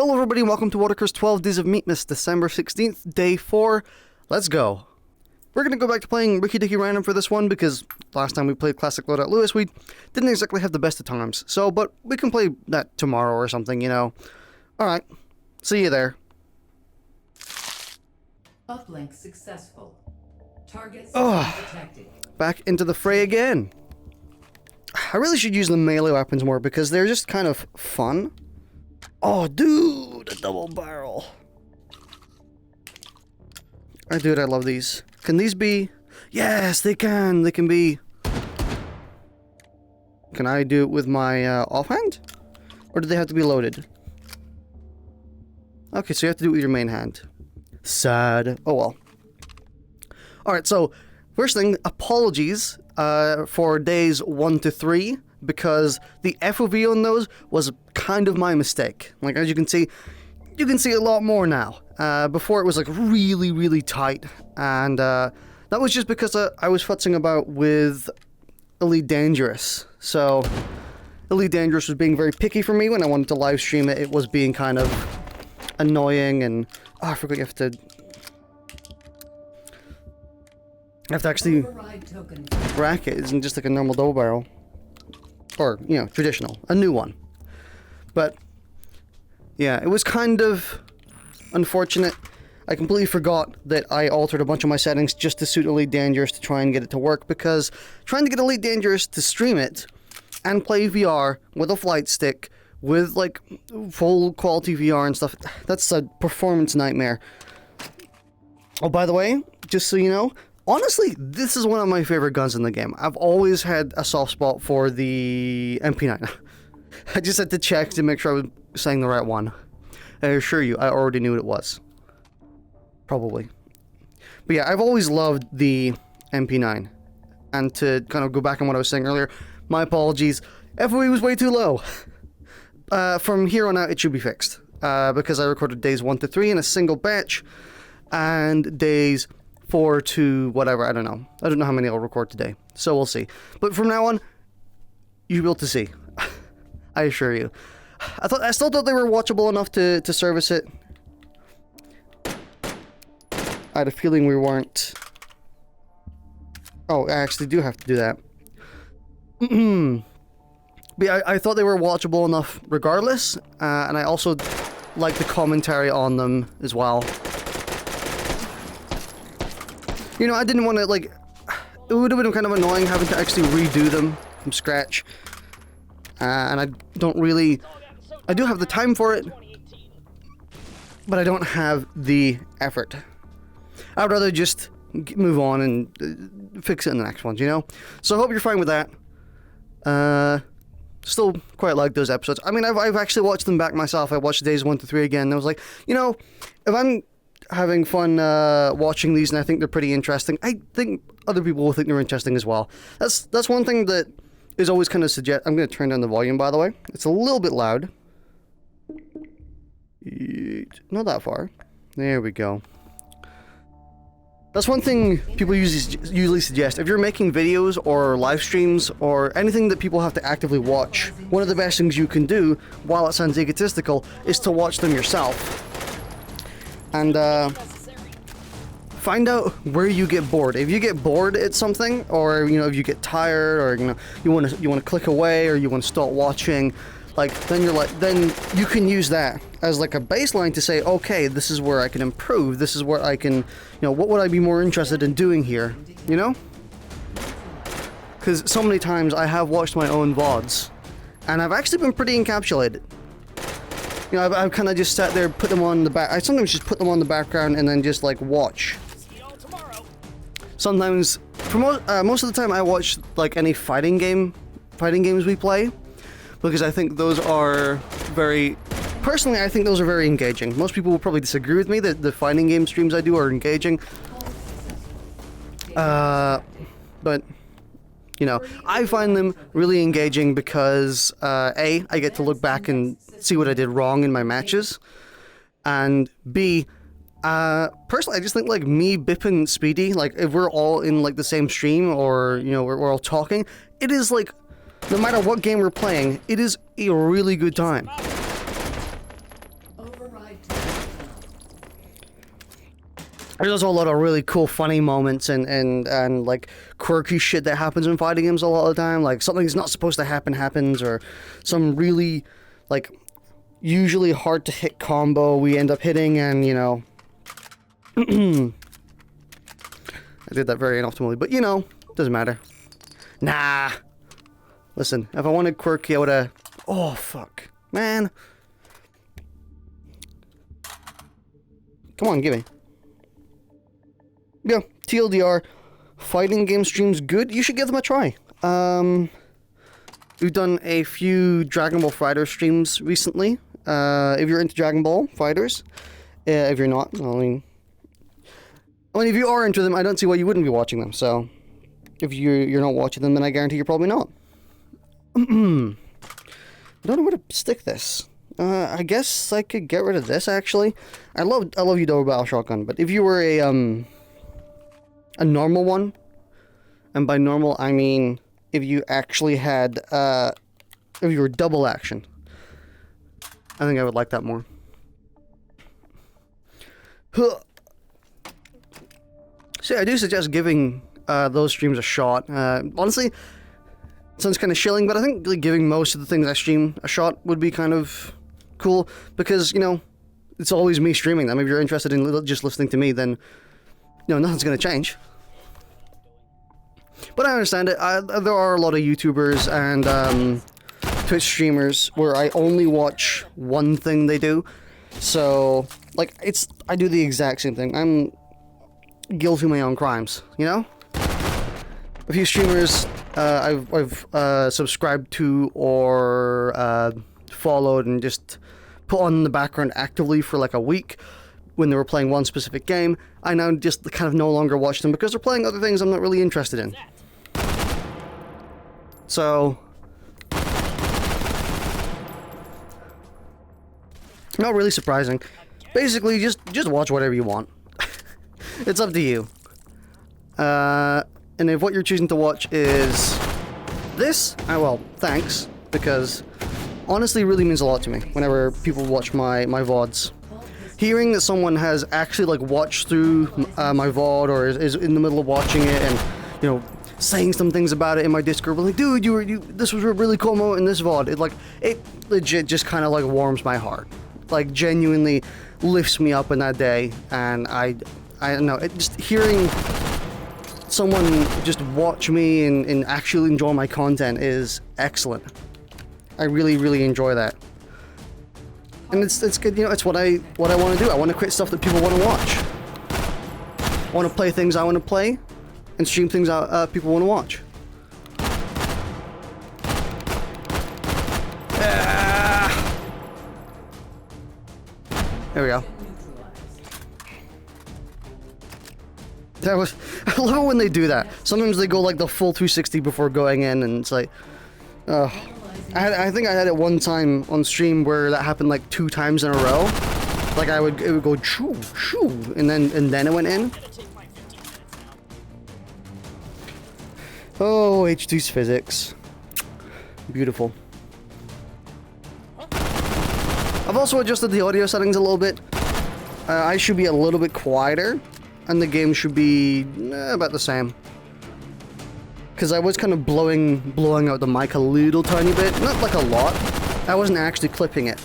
Hello everybody and welcome to Waddicker's 12 Days of Meatmas, December 16th, Day 4. Let's go. We're going to go back to playing Ricky Dicky Random for this one because last time we played Classic Loadout Lewis, we didn't exactly have the best of times. So, but we can play that tomorrow or something, you know. Alright, see you there. Uplink successful. Targets detected. Back into the fray again. I really should use the melee weapons more because they're just kind of fun. Oh, dude, a double barrel. Dude, I love these. Can these be? Yes, they can. They can be. Can I do it with my offhand? Or do they have to be loaded? Okay, so you have to do it with your main hand. Sad. Oh well. Alright, so first thing, apologies for days 1 to 3. Because the FOV on those was kind of my mistake. Like, as you can see a lot more now. Before it was like really tight, and that was just because I was futzing about with Elite Dangerous. So Elite Dangerous was being very picky for me when I wanted to live stream it. It was being kind of annoying, and oh, I forgot you have to actually rack it. It isn't just like a normal double barrel. Or, you know, traditional. A new one. But, yeah, it was kind of unfortunate. I completely forgot that I altered a bunch of my settings just to suit Elite Dangerous to try and get it to work, because trying to get Elite Dangerous to stream it and play VR with a flight stick with, like, full quality VR and stuff, that's a performance nightmare. Oh, by the way, just so you know, honestly, this is one of my favorite guns in the game. I've always had a soft spot for the MP9. I just had to check to make sure I was saying the right one. I assure you, I already knew what it was. Probably. But yeah, I've always loved the MP9. And to kind of go back on what I was saying earlier, my apologies. FOE was way too low. From here on out, it should be fixed. Because I recorded days 1 to 3 in a single batch. And days 4 to whatever, I don't know. I don't know how many I'll record today, so we'll see. But from now on, you'll be able to see. I assure you. I still thought they were watchable enough to service it. I had a feeling we weren't. Oh, I actually do have to do that. But yeah, I thought they were watchable enough regardless, and I also like the commentary on them as well. You know, I didn't want to, like, it would have been kind of annoying having to actually redo them from scratch. And I don't really, I do have the time for it, but I don't have the effort. I'd rather just move on and fix it in the next ones, you know? So I hope you're fine with that. Still quite like those episodes. I mean, I've actually watched them back myself. I watched days 1 to 3 again, and I was like, you know, if I'm having fun watching these and I think they're pretty interesting, I think other people will think they're interesting as well. That's one thing that is always kind of I'm going to turn down the volume, by the way. It's a little bit loud. Not that far. There we go. That's one thing people usually suggest. If you're making videos or live streams or anything that people have to actively watch, one of the best things you can do, while it sounds egotistical, is to watch them yourself. And find out where you get bored. If you get bored at something, or you know, if you get tired, or you know, you want to click away, or you want to stop watching, like then you can use that as like a baseline to say, okay, this is where I can improve. This is where I can, you know, what would I be more interested in doing here? You know? Because so many times I have watched my own VODs, and I've actually been pretty encapsulated. You know, I've kind of just sat there, put them on the back. I sometimes just put them on the background and then just like watch. Sometimes, for most of the time, I watch like any fighting games we play, because I think those are very. Personally, I think those are very engaging. Most people will probably disagree with me that the fighting game streams I do are engaging. But you know, I find them really engaging because A, I get to look back and see what I did wrong in my matches, and B, personally, I just think like me, Bip, and Speedy, like if we're all in like the same stream, or you know, we're all talking, it is like, no matter what game we're playing, it is a really good time. Override token found. There's also a lot of really cool, funny moments and like quirky shit that happens in fighting games a lot of the time. Like something's not supposed to happen happens, or some really like usually hard to hit combo we end up hitting, and you know. I did that very inoptimally, but you know, doesn't matter. Nah. Listen, if I wanted quirky, I would've... Oh, fuck. Man. Come on, give me. Yeah, TLDR. Fighting game streams good. You should give them a try. We've done a few Dragon Ball FighterZ streams recently. If you're into Dragon Ball FighterZ. If you're not, I mean, if you are into them, I don't see why you wouldn't be watching them. So, if you're not watching them, then I guarantee you're probably not. I don't know where to stick this. I guess I could get rid of this, actually. I love you, Double Battle Shotgun, but if you were a normal one, and by normal I mean if you actually had if you were double action, I think I would like that more. So I do suggest giving those streams a shot. Honestly, it sounds kind of shilling, but I think like, giving most of the things I stream a shot would be kind of cool, because, you know, it's always me streaming them. If you're interested in just listening to me, then, you know, nothing's going to change. But I understand it. There are a lot of YouTubers and Twitch streamers where I only watch one thing they do. So, like, I do the exact same thing. I'm guilty of my own crimes, you know? A few streamers I've subscribed to or followed and just put on in the background actively for like a week when they were playing one specific game. I now just kind of no longer watch them because they're playing other things I'm not really interested in. So, not really surprising. Basically, just watch whatever you want. It's up to you. And if what you're choosing to watch is this, well, thanks, because honestly, it really means a lot to me whenever people watch my VODs. Hearing that someone has actually like watched through my VOD or is in the middle of watching it and, you know, saying some things about it in my Discord, like, dude, this was a really cool moment in this VOD. It legit just kind of like warms my heart. Like, genuinely lifts me up in that day, and I don't know, just hearing someone just watch me and actually enjoy my content is excellent. I really, really enjoy that. And it's good, you know, it's what I want to do. I want to create stuff that people want to watch. I want to play things I want to play, and stream things people want to watch. There we go. I love it when they do that. Sometimes they go like the full 260 before going in, and it's like, I think I had it one time on stream where that happened like 2 times in a row. Like it would go shoo shoo, and then it went in. Oh, H2's physics, beautiful. I've also adjusted the audio settings a little bit. I should be a little bit quieter, and the game should be about the same. Because I was kind of blowing out the mic a little tiny bit, not like a lot. I wasn't actually clipping it,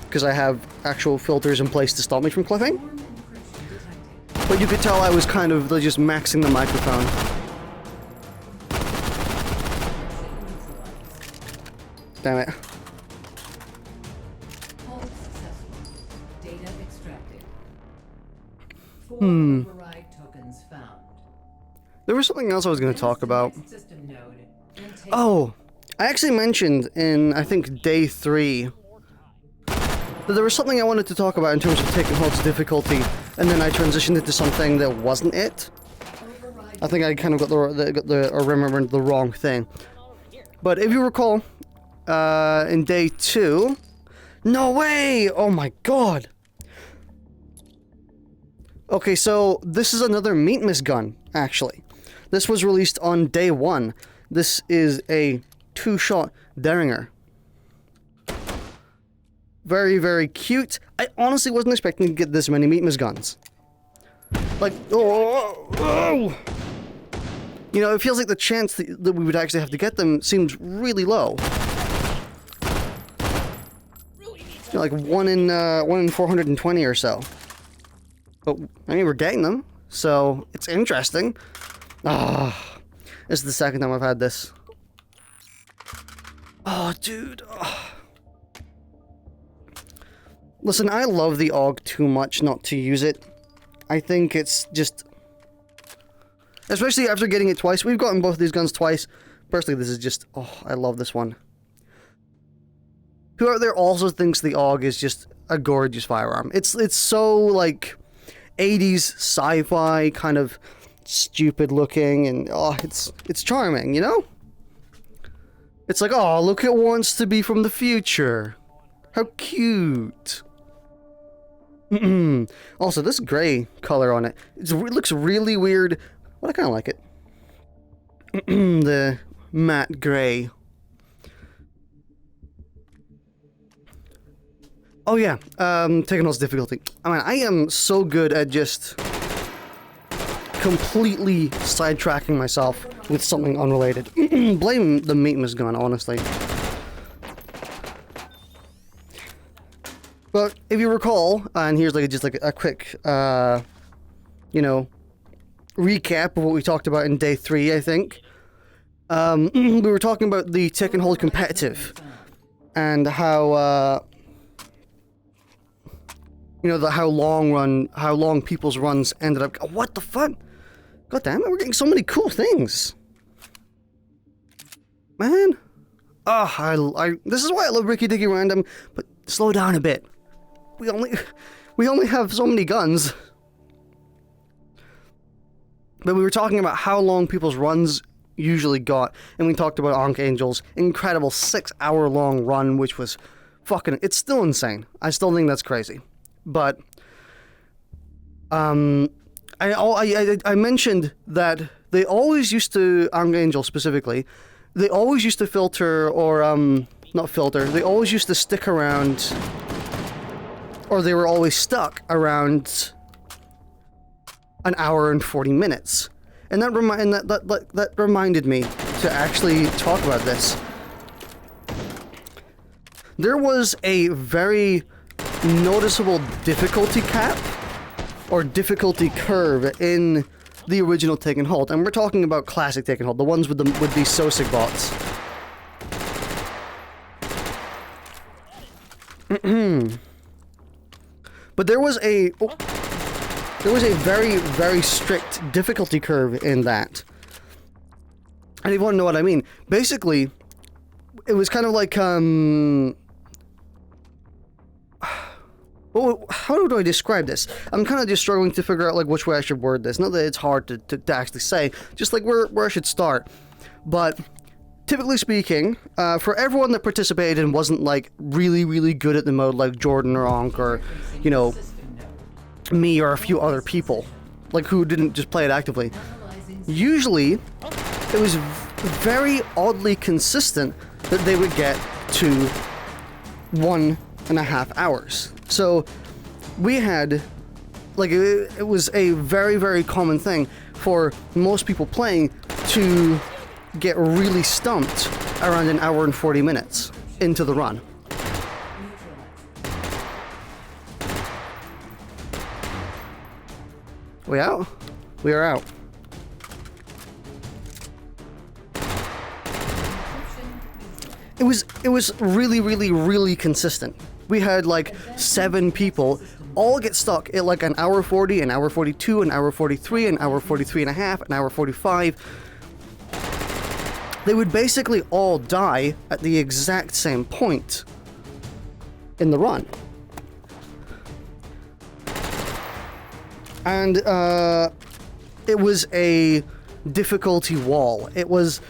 because I have actual filters in place to stop me from clipping. But you could tell I was kind of just maxing the microphone. Damn it. Data extracted. 4 override tokens found. There was something else I was going to talk about. System node. Oh, I actually mentioned in, I think, day 3 that there was something I wanted to talk about in terms of taking Hod's difficulty, and then I transitioned into something that wasn't it. I think I kind of remembered the wrong thing. But if you recall, in day 2... No way! Oh my god! Okay, so this is another Meatmas gun, actually. This was released on day 1. This is a 2-shot Derringer. Very, very cute. I honestly wasn't expecting to get this many Meatmas guns. Like, oh. You know, it feels like the chance that we would actually have to get them seems really low. You know, like 1 in 420 or so. But, I mean, we're getting them, so it's interesting. Ah, this is the second time I've had this. Oh, dude. Oh. Listen, I love the AUG too much not to use it. I think it's just... Especially after getting it twice. We've gotten both of these guns twice. Personally, this is just... Oh, I love this one. Who out there also thinks the AUG is just a gorgeous firearm. It's so, like, 80s sci-fi, kind of stupid looking, and, oh, it's charming, you know? It's like, oh, look, it wants to be from the future. How cute. Also, this gray color on it, it looks really weird, but I kind of like it. The matte gray. Oh yeah, taking Hold's difficulty. I mean, I am so good at just completely sidetracking myself with something unrelated. Blame the Meatmas gun, honestly. But if you recall, and here's like just like a quick, you know, recap of what we talked about in day 3, I think. We were talking about the Take and Hold competitive, and how, you know, how long people's runs ended up. What the fuck? God damn it, we're getting so many cool things, man. Oh, this is why I love Ricky Dicky Random, but slow down a bit. We only have so many guns. But we were talking about how long people's runs usually got, and we talked about Archangel's incredible 6-hour-long run, which was fucking... It's still insane. I still think that's crazy. But I mentioned that they always used to, Archangel specifically, they always used to filter, or not filter, they always used to stick around, or they were always stuck around an hour and 40 minutes. And that reminded me to actually talk about this. There was a very noticeable difficulty cap, or difficulty curve, in the original Take and Hold. And we're talking about classic Take and Hold, the ones with these Sosig bots. But there was a very, very strict difficulty curve in that. And if you want to know what I mean, basically, it was kind of like, well, how do I describe this? I'm kind of just struggling to figure out, like, which way I should word this. Not that it's hard to actually say, just like where I should start. But typically speaking, for everyone that participated and wasn't, like, really, really good at the mode, like Jordan or Onk or, you know, me or a few other people, like, who didn't just play it actively, usually it was very oddly consistent that they would get to 1.5 hours. So we had, like, it was a very, very common thing for most people playing to get really stumped around an hour and 40 minutes into the run. We out? We are out. It was really, really, really consistent. We had like 7 people all get stuck at like an hour 40, an hour 42, an hour 43, an hour 43 and a half, an hour 45. They would basically all die at the exact same point in the run. And it was a difficulty wall. It was,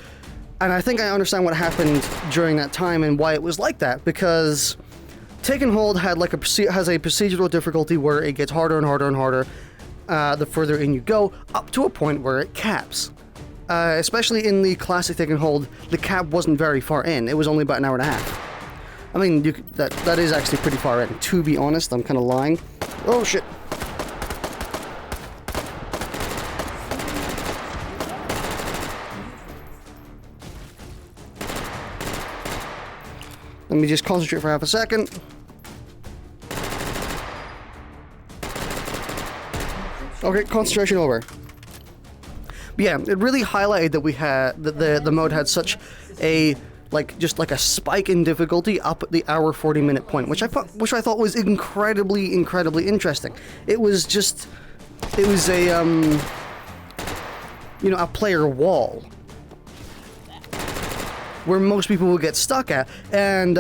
and I think I understand what happened during that time and why it was like that, because Take and Hold had like has a procedural difficulty where it gets harder and harder and harder the further in you go, up to a point where it caps. Especially in the classic Take and Hold, the cap wasn't very far in. It was only about an hour and a half. I mean, that is actually pretty far in. To be honest, I'm kind of lying. Oh shit! Let me just concentrate for half a second. Okay, concentration over. But yeah, it really highlighted that we had that the mode had such a just like a spike in difficulty up at the hour 40-minute point, which I thought was incredibly interesting. It was a a player wall where most people will get stuck at, and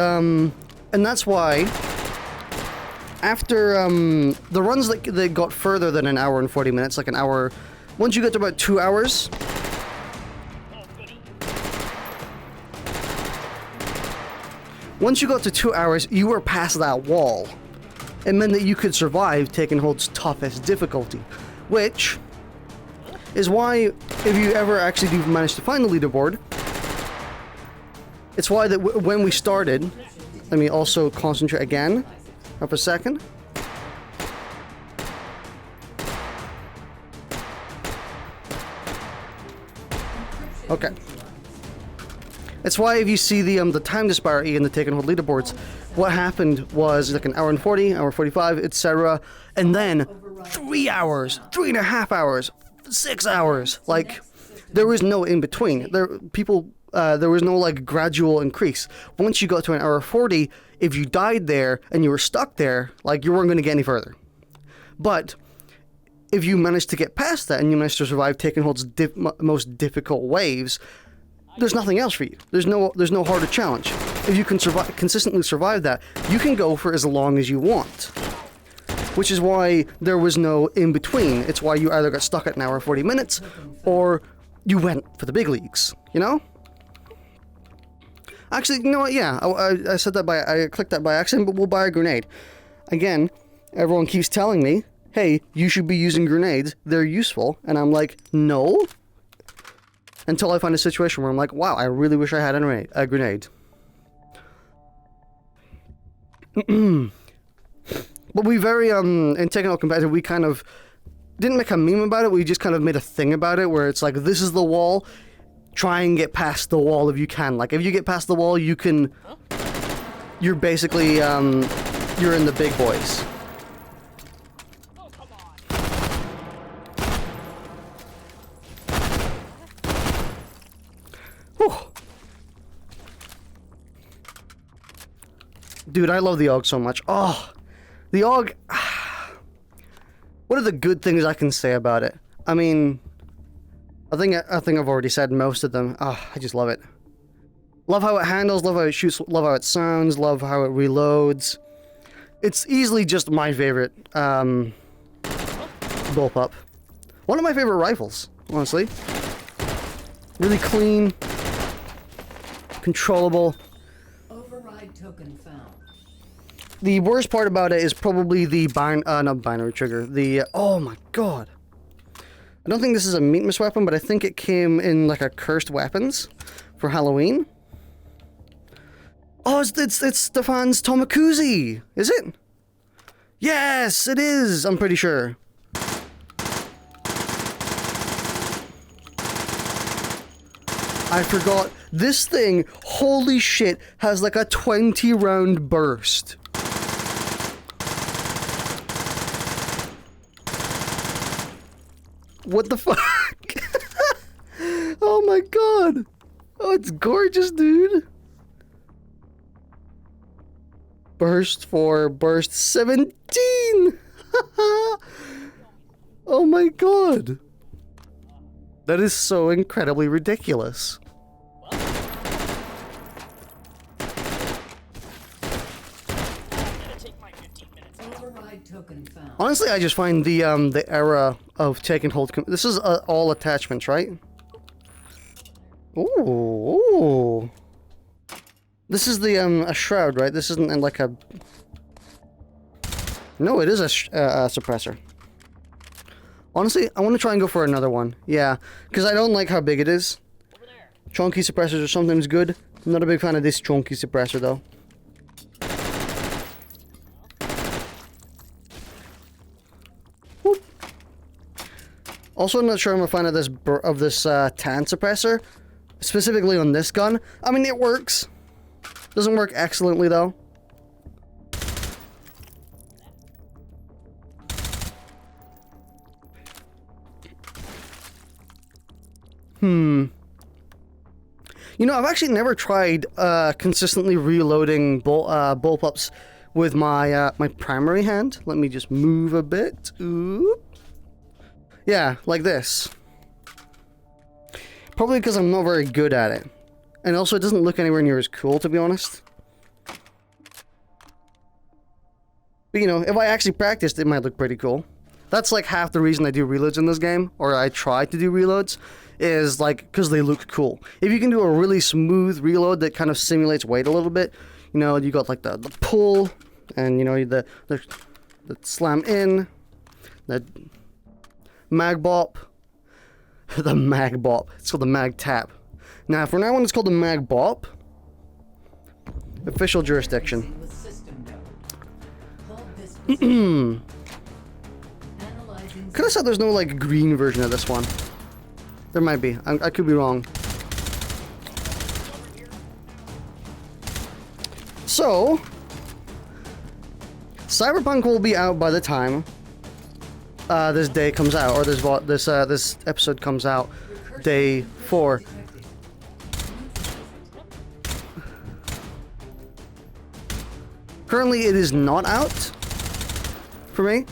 that's why after the runs that got further than an hour and 40 minutes, like an hour, once you get to about 2 hours, once you got to 2 hours, you were past that wall. It meant that you could survive Taken Hold's toughest difficulty, which is why if you ever actually do manage to find the leaderboard, it's why that when we started, let me also concentrate again, for a second. Okay. It's why if you see the time disparity in the Taken Hold leaderboards, what happened was like an hour and 40, hour 45, etc., and then 3 hours, 3.5 hours, 6 hours. Like there was no in between. There was no like gradual increase. Once you got to an hour 40, if you died there and you were stuck there, like you weren't going to get any further. But if you managed to get past that and you managed to survive Taken Hold's most difficult waves, there's nothing else for you. There's no harder challenge. If you can consistently survive that, you can go for as long as you want. Which is why there was no in between. It's why you either got stuck at an hour 40 minutes or you went for the big leagues, you know? Actually, you know what? Yeah, I said that I clicked that by accident, but we'll buy a grenade. Again, everyone keeps telling me, hey, you should be using grenades. They're useful. And I'm like, no. Until I find a situation where I'm like, wow, I really wish I had a grenade. But we very, in Taken Hold Competitive, we kind of didn't make a meme about it. We just kind of made a thing about it where it's like, this is the wall. Try and get past the wall if you can. Like, if you get past the wall, you can... You're basically, you're in the big boys. Oh, come on. Whew. Dude, I love the AUG so much. Oh, the AUG... What are the good things I can say about it? I mean... I think I've already said most of them. Ah, I just love it. Love how it handles, love how it shoots, love how it sounds, love how it reloads. It's easily just my favorite bullpup. One of my favorite rifles, honestly. Really clean, controllable. Override token found. The worst part about it is probably the not binary trigger. The oh my god. I don't think this is a Meatmas weapon, but I think it came in like a cursed weapons for Halloween. Oh, it's Stefan's Tomakuzi, is it? Yes, it is. I'm pretty sure. I forgot. This thing, holy shit, has like a 20-round burst. What the fuck? Oh my god. Oh, it's gorgeous, dude. Burst 4, burst 17. Oh my god. That is so incredibly ridiculous. Honestly, I just find the era of Taken Hold. This is all attachments, right? Ooh. This is the a shroud, right? This isn't like a. No, it is a suppressor. Honestly, I want to try and go for another one. Yeah, because I don't like how big it is. Chunky suppressors are sometimes good. I'm not a big fan of this chunky suppressor though. Also, I'm not sure I'm a fan of this tan suppressor, specifically on this gun. I mean, it works. Doesn't work excellently though. You know, I've actually never tried consistently reloading bullpups with my my primary hand. Let me just move a bit. Ooh. Yeah, like this. Probably because I'm not very good at it. And also, it doesn't look anywhere near as cool, to be honest. But, you know, if I actually practiced, it might look pretty cool. That's like half the reason I do reloads in this game, or I try to do reloads, is like, because they look cool. If you can do a really smooth reload that kind of simulates weight a little bit, you know, you got like the pull, and you know, the slam in, the mag bop, the mag bop, it's called the mag tap. Now, for now on, it's called the mag bop. Official jurisdiction. Could have said there's no like green version of this one. There might be. I could be wrong. So, Cyberpunk will be out by the time this day comes out, or this episode comes out. Day 4. Currently, it is not out for me.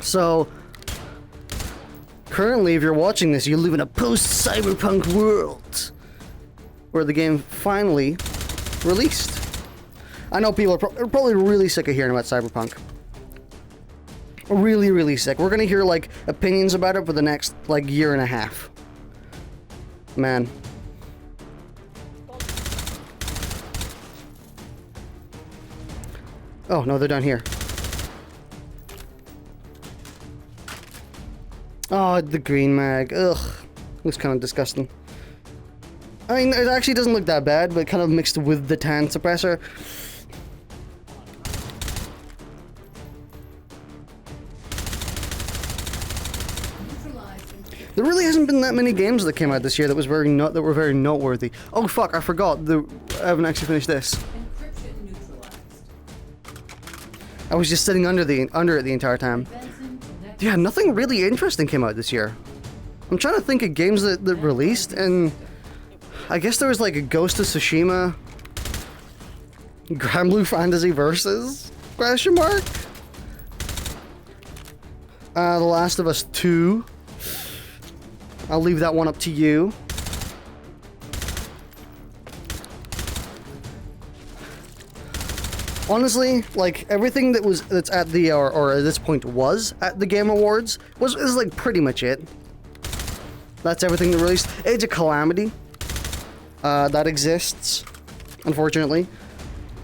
So, currently, if you're watching this, you live in a post-cyberpunk world where the game finally released. I know people are probably really sick of hearing about cyberpunk. Really, really sick. We're gonna hear, like, opinions about it for the next, like, year and a half. Man. Oh, no, they're down here. Oh, the green mag. Ugh. Looks kind of disgusting. I mean, it actually doesn't look that bad, but kind of mixed with the tan suppressor. There really hasn't been that many games that came out this year that were very noteworthy. Oh fuck, I forgot. I haven't actually finished this. I was just sitting under it the entire time. Yeah, nothing really interesting came out this year. I'm trying to think of games that released, and I guess there was like a Ghost of Tsushima, Granblue Fantasy Versus? Question mark? The Last of Us 2. I'll leave that one up to you. Honestly, like everything that's at the or at this point was at the Game Awards is like pretty much it. That's everything that released. Age of Calamity. That exists, unfortunately.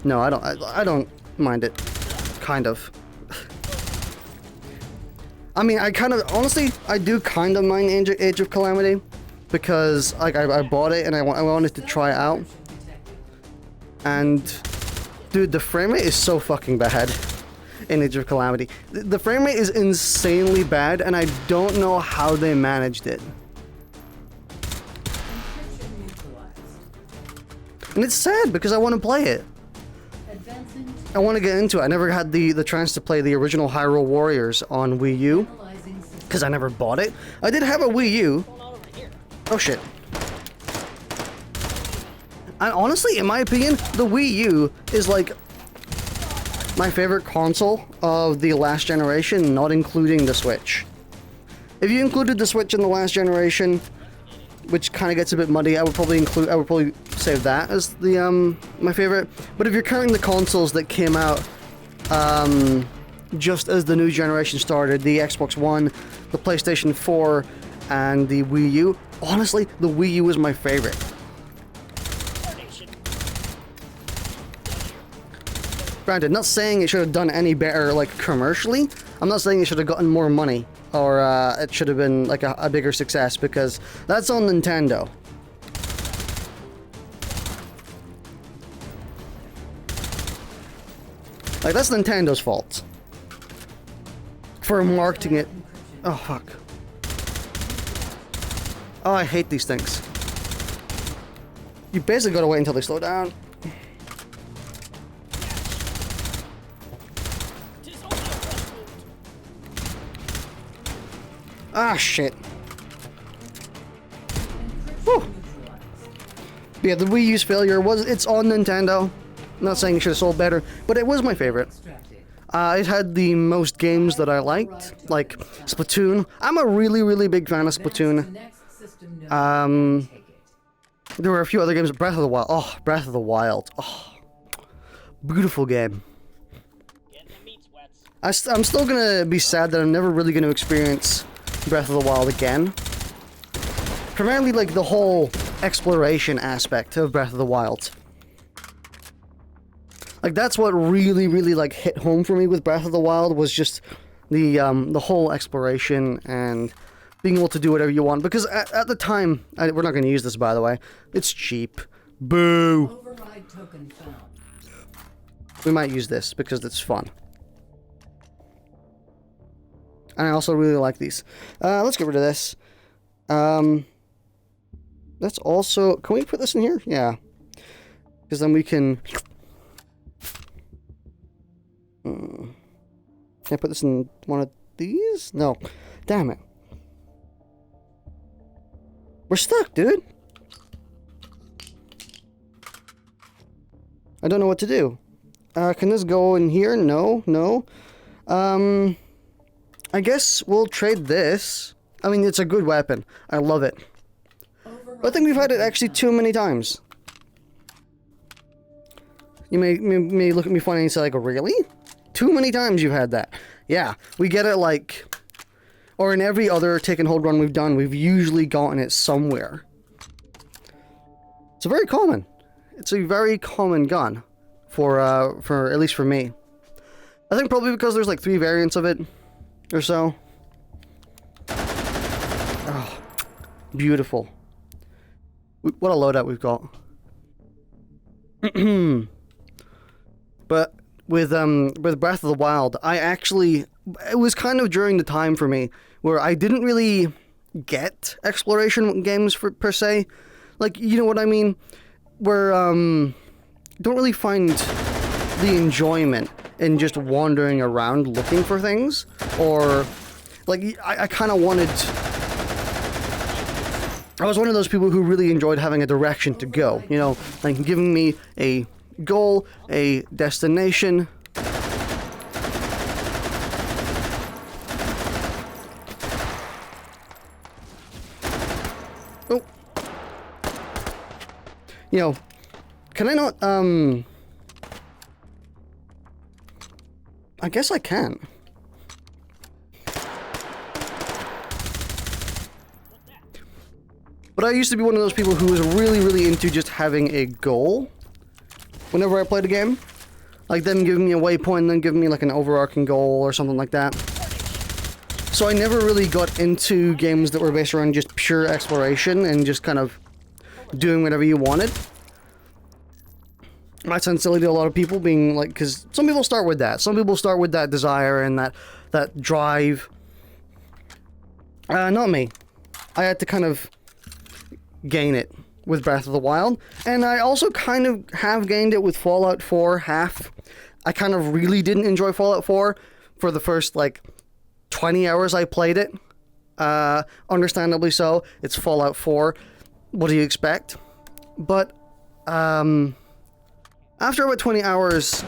No, I don't mind it. Kind of. I mean, honestly, I do kind of mind Age of Calamity, because like I bought it and I wanted to try it out, and dude, the frame rate is so fucking bad in Age of Calamity. The frame rate is insanely bad, and I don't know how they managed it. And it's sad because I want to play it. I want to get into it. I never had the chance to play the original Hyrule Warriors on Wii U, because I never bought it. I did have a Wii U. Oh shit. And honestly, in my opinion, the Wii U is like my favorite console of the last generation, not including the Switch. If you included the Switch in the last generation, which kind of gets a bit muddy, I would probably save that as the my favorite. But if you're counting the consoles that came out just as the new generation started, the Xbox One, the PlayStation 4, and the Wii U, honestly, the Wii U is my favorite. Granted, not saying it should have done any better, like, commercially. I'm not saying it should have gotten more money, or it should have been, like, a bigger success, because that's on Nintendo. Like, that's Nintendo's fault. for marketing it. Oh, fuck. Oh, I hate these things. You basically gotta wait until they slow down. Ah, shit. Whew. Yeah, the Wii U's failure it's on Nintendo. I'm not saying it should have sold better, but it was my favorite. It had the most games that I liked, like Splatoon. I'm a really, really big fan of Splatoon. There were a few other games. Breath of the Wild. Oh, Breath of the Wild. Oh, beautiful game. I'm still gonna be sad that I'm never really gonna experience Breath of the Wild again. Primarily, like, the whole exploration aspect of Breath of the Wild. Like, that's what really, really, like, hit home for me with Breath of the Wild, was just the whole exploration and being able to do whatever you want. Because at the time, we're not going to use this, by the way, it's cheap. Boo! Override token found. We might use this because it's fun. And I also really like these. Let's get rid of this. That's also... Can we put this in here? Yeah. Because then we can... Can I put this in one of these? No. Damn it. We're stuck, dude. I don't know what to do. Can this go in here? No, no. I guess we'll trade this. I mean, it's a good weapon. I love it. But I think we've had it actually too many times. You may look at me funny and say, like, really? Too many times you've had that. Yeah, we get it, like... Or in every other take and hold run we've done, we've usually gotten it somewhere. It's a very common. It's a very common gun. For at least for me. I think probably because there's like 3 variants of it. Or so. Oh, beautiful. What a loadout we've got. But with Breath of the Wild, it was kind of during the time for me where I didn't really get exploration games per se. Like, you know what I mean? Where don't really find the enjoyment in just wandering around looking for things, or like I kind of wanted. I was one of those people who really enjoyed having a direction to go, you know, like giving me a goal, a destination. Oh. You know, can I not, I guess I can. But I used to be one of those people who was really, really into just having a goal whenever I played a game. Like them giving me a waypoint, then giving me like an overarching goal or something like that. So I never really got into games that were based around just pure exploration and just kind of doing whatever you wanted. Might sound silly to a lot of people, being like, because some people start with that. Some people start with that desire and that drive. Not me. I had to kind of gain it with Breath of the Wild, and I also kind of have gained it with Fallout 4 half. I kind of really didn't enjoy Fallout 4 for the first like 20 hours I played it. Understandably so. It's Fallout 4. What do you expect? But after about 20 hours,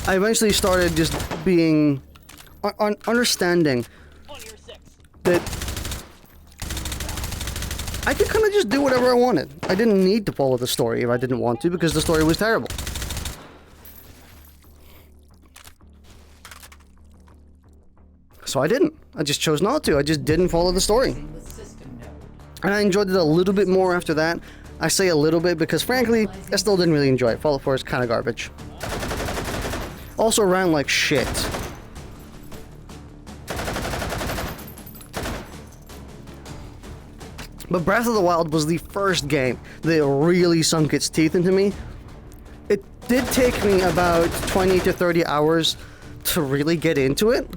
I eventually started just being understanding that I could kind of just do whatever I wanted. I didn't need to follow the story if I didn't want to, because the story was terrible. So I didn't. I just chose not to. I just didn't follow the story. And I enjoyed it a little bit more after that. I say a little bit because, frankly, I still didn't really enjoy it. Fallout 4 is kind of garbage. Also ran like shit. But Breath of the Wild was the first game that really sunk its teeth into me. It did take me about 20 to 30 hours to really get into it.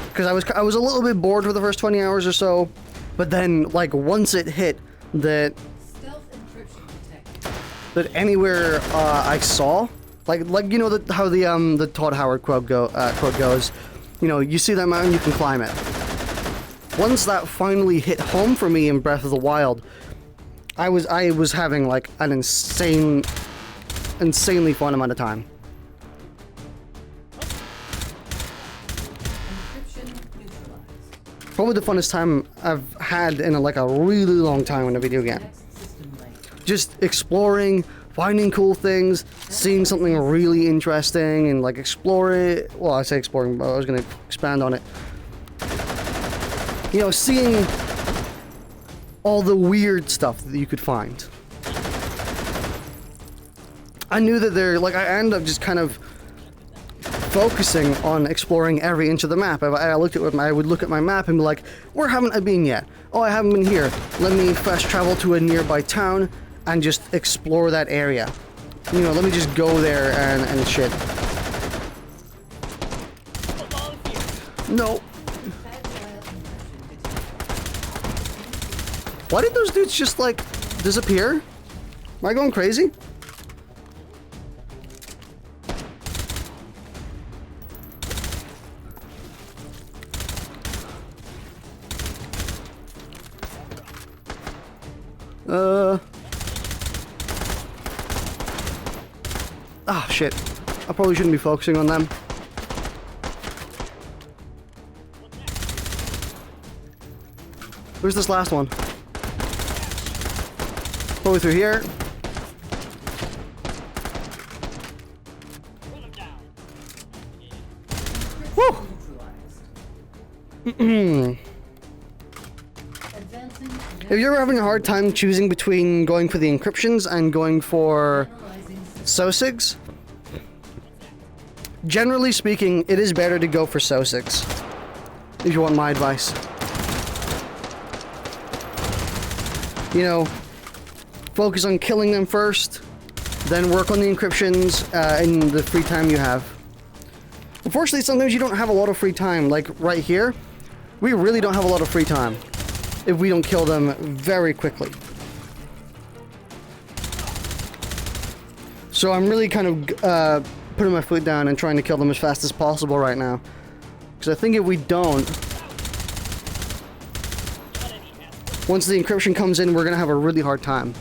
Because I was a little bit bored for the first 20 hours or so, but then like once it hit that Stealth encryption detected. that anywhere I saw, like you know how the Todd Howard quote goes, you know, you see that mountain, you can climb it. Once that finally hit home for me in Breath of the Wild, I was having like an insanely fun amount of time. Encryption neutralized. Probably the funnest time I've had in like a really long time in a video game. Next system link. Just exploring, finding cool things, seeing something really interesting, and like explore it. Well, I say exploring, but I was gonna expand on it. You know, seeing all the weird stuff that you could find. I knew that I ended up just kind of focusing on exploring every inch of the map. I would look at my map and be like, where haven't I been yet? Oh, I haven't been here. Let me fast travel to a nearby town and just explore that area. You know, let me just go there and shit. No. Why did those dudes just like disappear? Am I going crazy? Ah, shit. I probably shouldn't be focusing on them. Where's this last one? Probably through here. Woo! If you're having a hard time choosing between going for the encryptions and going for SOSIGs, generally speaking, it is better to go for SOSIGs, if you want my advice. You know, focus on killing them first, then work on the encryptions in the free time you have. Unfortunately, sometimes you don't have a lot of free time. Like right here, we really don't have a lot of free time if we don't kill them very quickly. So I'm really kind of putting my foot down and trying to kill them as fast as possible right now. Because I think if we don't, once the encryption comes in, we're going to have a really hard time.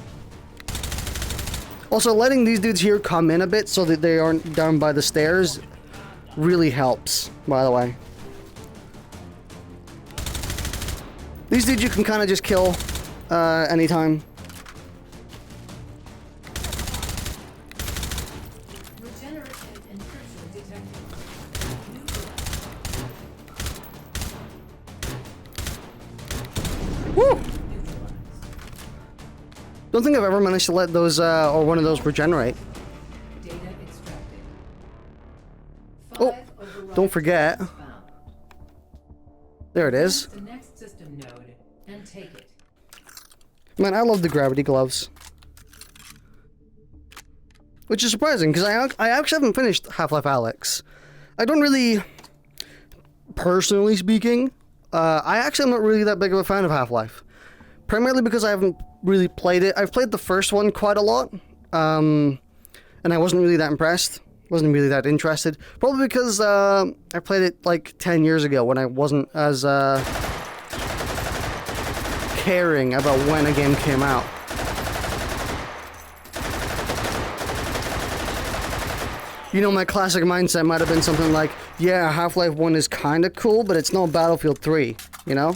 Also, letting these dudes here come in a bit so that they aren't down by the stairs really helps, by the way. These dudes you can kind of just kill anytime. Regenerative encryption detected. Woo! Don't think I've ever managed to let those or one of those regenerate. Data extracted. Oh, 5 override don't forget. tokens found. There it is. The next system node and take it. Man, I love the gravity gloves. Which is surprising, because I actually haven't finished Half-Life Alyx. I don't really, personally speaking, I actually am not really that big of a fan of Half-Life. Primarily because I haven't really played it. I've played the first one quite a lot, and I wasn't really that impressed. Wasn't really that interested. Probably because I played it like 10 years ago when I wasn't as caring about when a game came out. You know, my classic mindset might have been something like, yeah, Half-Life 1 is kind of cool, but it's not Battlefield 3, you know?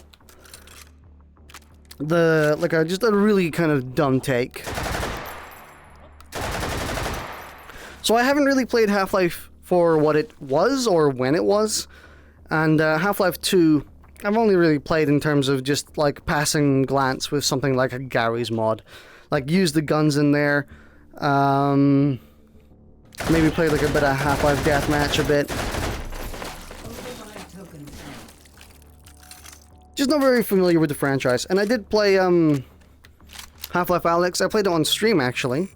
Just a really kind of dumb take. So I haven't really played Half-Life for what it was or when it was, and Half-Life 2 I've only really played in terms of just like passing glance with something like a Gary's mod, like use the guns in there, maybe play like a bit of Half-Life Deathmatch a bit. Override token found. Just not very familiar with the franchise, and I did play Half-Life Alyx. I played it on stream actually.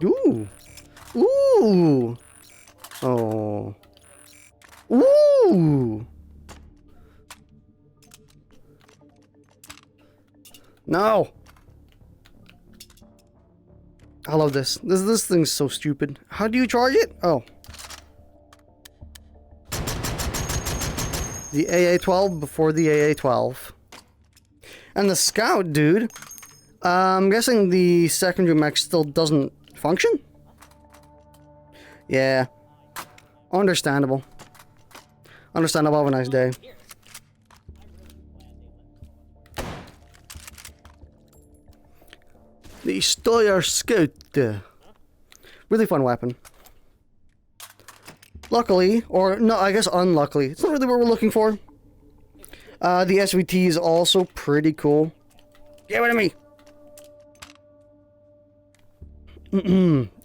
Ooh, Ooh. Oh. Ooh. No. I love this. This thing's so stupid. How do you charge it? Oh. The AA-12 before the AA-12. And the Scout, dude. I'm guessing the secondary mech still doesn't function? Yeah. Understandable. Understandable. Have a nice day. The Steyr Scout. Really fun weapon. Luckily, or no, I guess unluckily, it's not really what we're looking for. The SVT is also pretty cool. Get rid of me!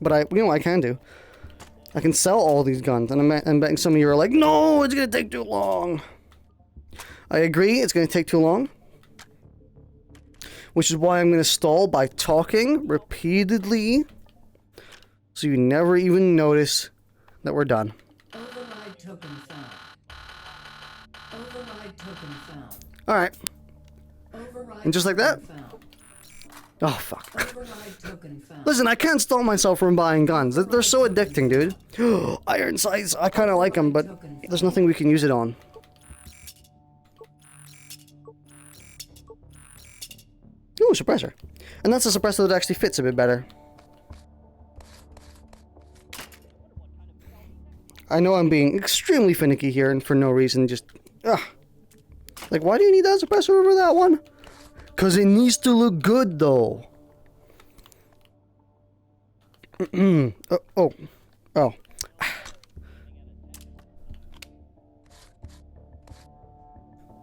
But you know what I can do? I can sell all these guns, and I'm betting some of you are like, no, it's gonna take too long. I agree, it's gonna take too long. Which is why I'm gonna stall by talking repeatedly, so you never even notice that we're done. Override token found. Override token found. Alright. Override And just like that? token found. Oh, fuck. Override token found. Listen, I can't stall myself from buying guns. They're so addicting, dude. Iron sights, I kind of like them, but there's nothing we can use it on. Ooh, suppressor. And that's a suppressor that actually fits a bit better. I know I'm being extremely finicky here and for no reason, just... Ugh. Like, why do you need that suppressor over that one? Because it needs to look good, though. Oh.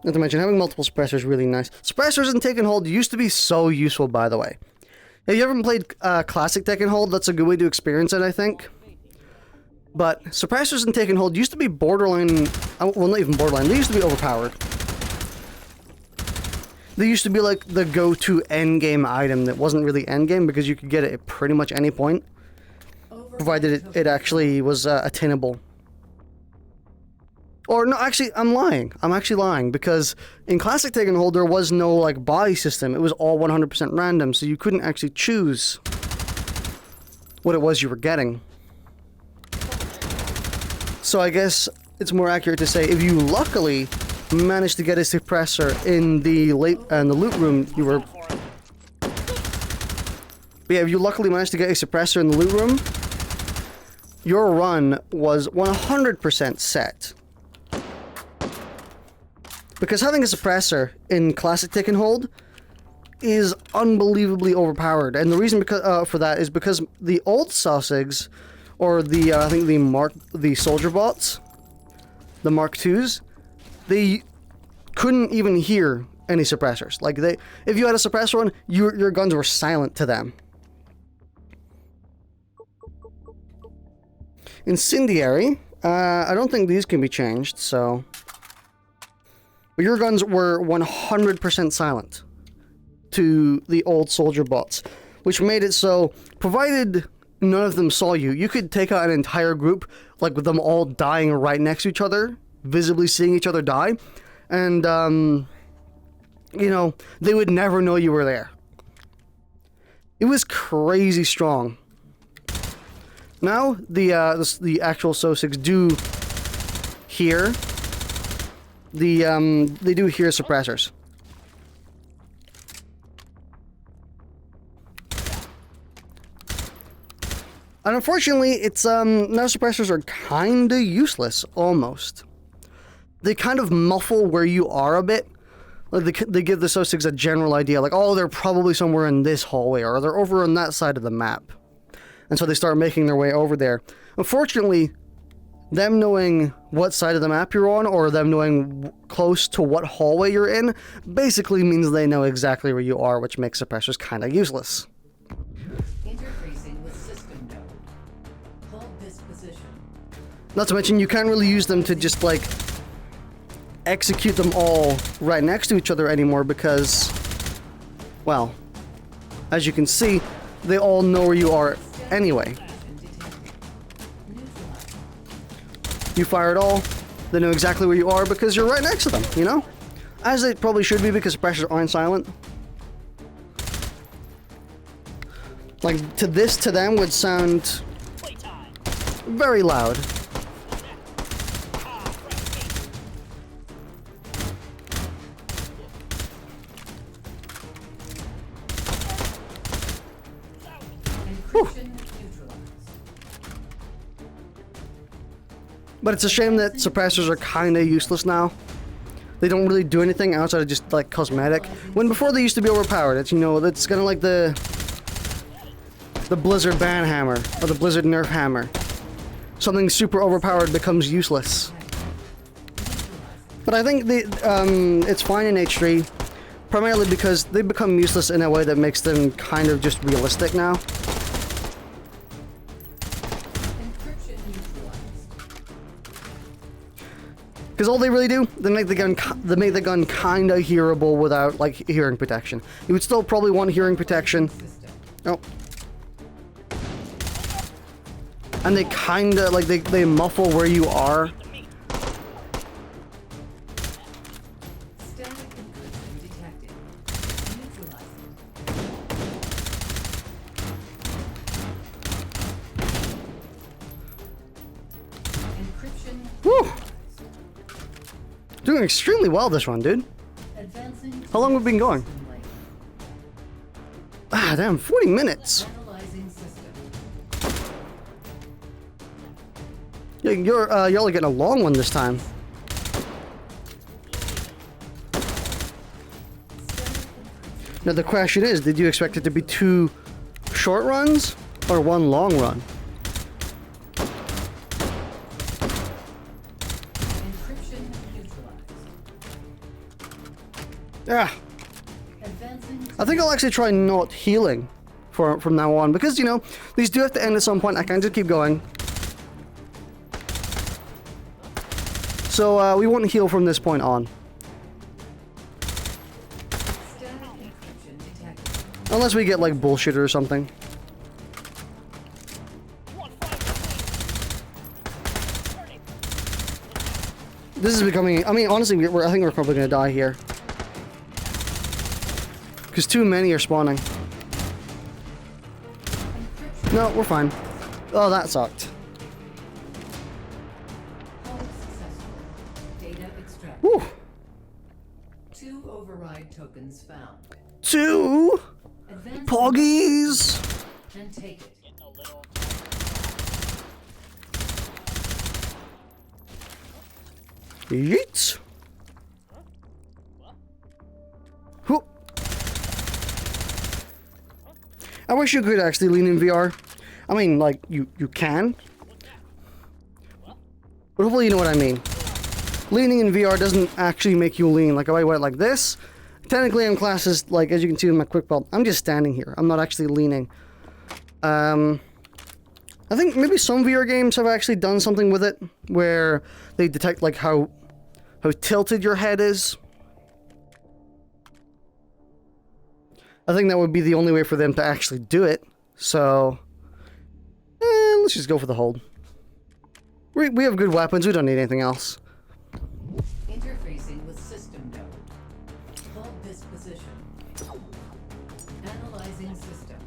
Not to mention, having multiple suppressors is really nice. Suppressors in Take and Hold used to be so useful, by the way. Have you ever played Classic Take and Hold? That's a good way to experience it, I think. But suppressors in Take and Hold used to be borderline... Well, not even borderline. They used to be overpowered. They used to be like the go-to endgame item that wasn't really endgame because you could get it at pretty much any point. Provided it actually was attainable. Or no, actually, I'm lying. I'm actually lying because in Classic Take and Hold there was no like buy system. It was all 100% random, so you couldn't actually choose what it was you were getting. So I guess it's more accurate to say if you luckily managed to get a suppressor in the loot room, you were. But yeah, if you luckily managed to get a suppressor in the loot room, your run was 100% set. Because having a suppressor in Classic Take and Hold is unbelievably overpowered, and the reason for that is because the old Sausigs, or the I think the soldier bots, the Mark IIs, they couldn't even hear any suppressors. Like if you had a suppressor on, your guns were silent to them. Incendiary, I don't think these can be changed, so. But your guns were 100% silent to the old soldier bots, which made it so, provided none of them saw you, you could take out an entire group, like with them all dying right next to each other, visibly seeing each other die, and, you know, they would never know you were there. It was crazy strong. Now, the actual Sausigs do hear. They do hear suppressors. And unfortunately, it's, now suppressors are kinda useless, almost. They kind of muffle where you are a bit. Like, they give the Sausigs a general idea, like, oh, they're probably somewhere in this hallway, or they're over on that side of the map. And so they start making their way over there. Unfortunately, them knowing what side of the map you're on, or them knowing close to what hallway you're in, basically means they know exactly where you are, which makes suppressors kinda useless. Interfacing with system node. Hold this position. Not to mention, you can't really use them to just, like, execute them all right next to each other anymore because, well, as you can see, they all know where you are anyway. you fire at all, they know exactly where you are because you're right next to them, you know? As they probably should be because suppressors aren't silent. Like, to them would sound Playtime. very loud. Encryption neutralized. But it's a shame that suppressors are kind of useless now. They don't really do anything outside of just like cosmetic. When before they used to be overpowered. It's, you know, it's kind of like the Blizzard ban hammer or the Blizzard nerf hammer. Something super overpowered becomes useless. But I think it's fine in H3, primarily because they become useless in a way that makes them kind of just realistic now. Encryption neutralized. Because all they really do, they make the gun kind of hearable without like hearing protection. You would still probably want hearing protection. System. Oh. And they kind of like they muffle where you are. Static encryption detected. Neutralized. Encryption Woo! neutralized. Doing extremely well this run, dude. Advancing. How long have we been going? System link. Ah, damn, 40 minutes. Analyzing system. Yeah, y'all are getting a long one this time. Now the question is, did you expect it to be 2 short runs or 1 long run? Encryption neutralized. Yeah, Advancing. I think I'll actually try not healing from now on because, you know, these do have to end at some point. I can't just keep going. So we won't heal from this point on. Static encryption detected. Unless we get like bullshit or something. One fight. Turning. This is becoming, I mean, honestly, I think we're probably gonna die here. Because too many are spawning. Encryption. No, we're fine. Oh, that sucked. Hold successful. Data extract. Whew. 2 override tokens found. 2 Advance poggies. and take it. Getting a little. Yeet. Whoop. I wish you could actually lean in VR. I mean, like, you can. But hopefully you know what I mean. Leaning in VR doesn't actually make you lean. Like, if I went like this, technically I'm classed as, like, as you can see in my quick belt, I'm just standing here. I'm not actually leaning. I think maybe some VR games have actually done something with it, where they detect, like, how tilted your head is. I think that would be the only way for them to actually do it. So, let's just go for the hold. We have good weapons. We don't need anything else. Interfacing with system node. Hold this position. Analyzing system.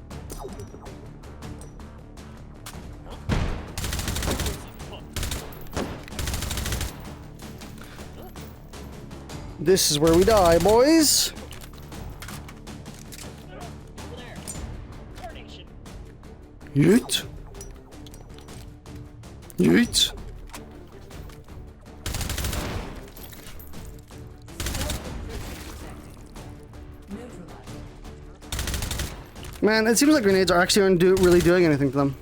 This is where we die, boys. Over there. Coordination. Yeet. Yeet. Neutralized. Man, it seems like grenades are actually aren't really doing anything to them.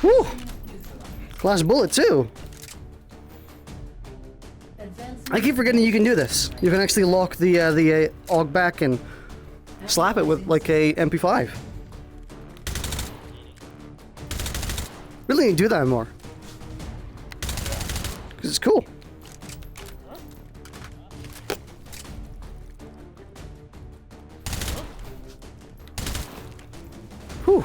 Woo! Last bullet too. I keep forgetting you can do this. You can actually lock the AUG back and slap it with like a MP5. Really need to do that more. Because it's cool. Whew.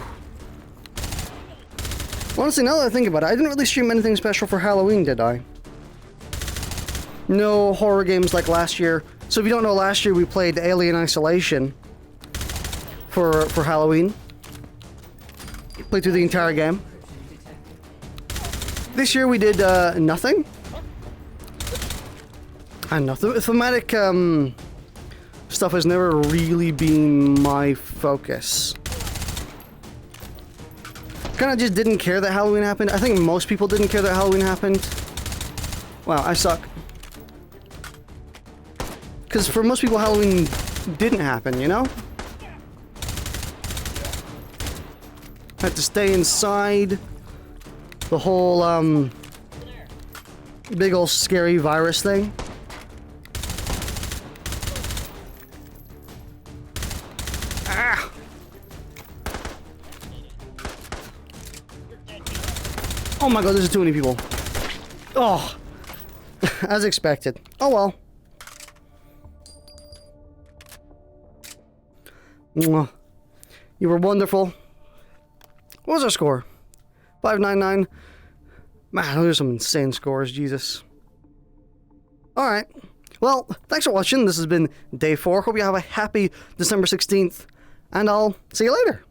Honestly, now that I think about it, I didn't really stream anything special for Halloween, did I? No horror games like last year. So if you don't know, last year we played Alien Isolation for Halloween. Played through the entire game. This year we did nothing. I don't know. Thematic stuff has never really been my focus. Kind of just didn't care that Halloween happened. I think most people didn't care that Halloween happened. Wow, I suck. Because for most people, Halloween didn't happen, you know? Had to stay inside. The whole, big ol' scary virus thing. Ah! Oh my god, there's too many people. Oh! As expected. Oh well. Mwah. You were wonderful. What was our score? 599. Man, those are some insane scores, Jesus. Alright. Well, thanks for watching. This has been day 4. Hope you have a happy December 16th. And I'll see you later.